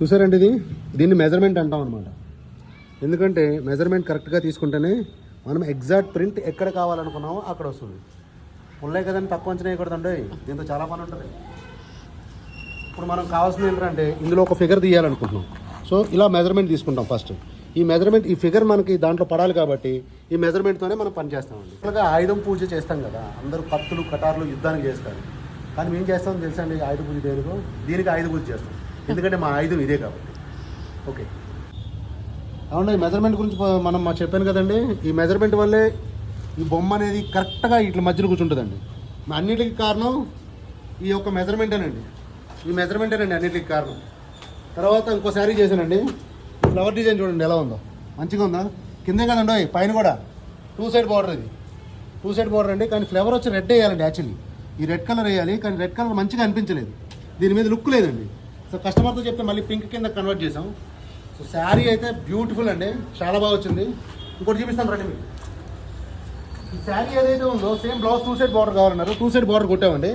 చూసారండి దీన్ని మెజర్మెంట్ అంటాం అనమాట. ఎందుకంటే మెజర్మెంట్ కరెక్ట్గా తీసుకుంటేనే మనం ఎగ్జాక్ట్ ప్రింట్ ఎక్కడ కావాలనుకున్నామో అక్కడ వస్తుంది. ఉన్నాయి కదండి, తక్కువ అంచనా వేయకూడదండి, దీంతో చాలా పని ఉంటుంది. ఇప్పుడు మనం కావాల్సింది ఏంటంటే ఇందులో ఒక ఫిగర్ తీయాలనుకుంటున్నాం. సో ఇలా మెజర్మెంట్ తీసుకుంటాం ఫస్ట్. ఈ మెజర్మెంట్, ఈ ఫిగర్ మనకి దాంట్లో పడాలి కాబట్టి ఈ మెజర్మెంట్తోనే మనం పని చేస్తామండి. ఇలాగా ఆయుధం పూజ చేస్తాం కదా, అందరూ కత్తులు కటార్లు యుద్ధానికి చేస్తారు. కానీ మేము చేస్తామని తెలుసండి ఆయుధ పూజ దేనికో, దీనికి ఆయుధ పూజ చేస్తాం. ఎందుకంటే మా ఆయుధం ఇదే కాబట్టి. ఓకే, అవును. ఈ మెజర్మెంట్ గురించి మనం చెప్పాను కదండి, ఈ మెజర్మెంట్ వల్లే ఈ బొమ్మ అనేది కరెక్ట్గా ఇట్లా మధ్యలో కూర్చుంటుందండి. అన్నిటికీ కారణం ఈ యొక్క మెజర్మెంటేనండి. ఈ మెజర్మెంటేనండి అన్నిటికీ కారణం. తర్వాత ఇంకో శారీ చేశానండి, ఫ్లవర్ డిజైన్ చూడండి ఎలా ఉందో, మంచిగా ఉందా? కిందే కదండి పైన కూడా 2 సైడ్ బార్డర్, ఇది 2 సైడ్ బార్డర్ అండి. కానీ ఫ్లవర్ వచ్చి రెడ్ వేయాలండి. యాక్చువల్లీ ఈ రెడ్ కలర్ వేయాలి, కానీ రెడ్ కలర్ మంచిగా అనిపించలేదు, దీని మీద లుక్ లేదండి. సో కస్టమర్తో చెప్తే మళ్ళీ పింక్ కింద కన్వర్ట్ చేసాం. సో శారీ అయితే బ్యూటిఫుల్ అండి, చాలా బాగా వచ్చింది. ఇంకోటి చూపిస్తాను రండి మీకు. ఈ శారీ ఏదైతే ఉందో సేమ్ బ్లౌజ్ 2 సైడ్ బార్డర్ కావాలన్నారు, 2 సైడ్ బార్డర్ కొట్టామండి.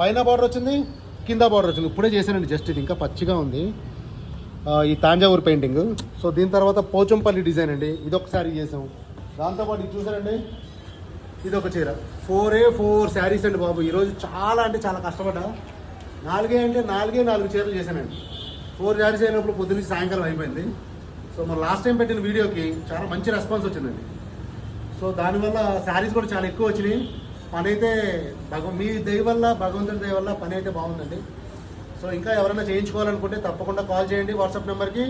పైన బార్డర్ వచ్చింది, కింద బార్డర్ వచ్చింది. ఇప్పుడే చేశానండి జస్ట్, ఇది ఇంకా పచ్చిగా ఉంది ఈ తాంజావూరు పెయింటింగ్. సో దీని తర్వాత పోచంపల్లి డిజైన్ అండి, ఇది ఒక శారీ చేసాం. దాంతోపాటు ఇది చూసారండి, ఇది ఒక చీర. 4 శారీస్ అండి బాబు. ఈరోజు చాలా అంటే చాలా కష్టపడ్డా. 4 చీరలు చేశానండి. 4 శారీస్ అయినప్పుడు పొద్దున్నే సాయంకాలం అయిపోయింది. సో మన లాస్ట్ టైం పెట్టిన వీడియోకి చాలా మంచి రెస్పాన్స్ వచ్చిందండి. సో దానివల్ల శారీస్ కూడా చాలా ఎక్కువ వచ్చినాయి. పని అయితే మీ దయ వల్ల, భగవంతుడి దయ వల్ల పని అయితే బాగుందండి. సో ఇంకా ఎవరైనా చేయించుకోవాలనుకుంటే తప్పకుండా కాల్ చేయండి వాట్సాప్ నెంబర్కి.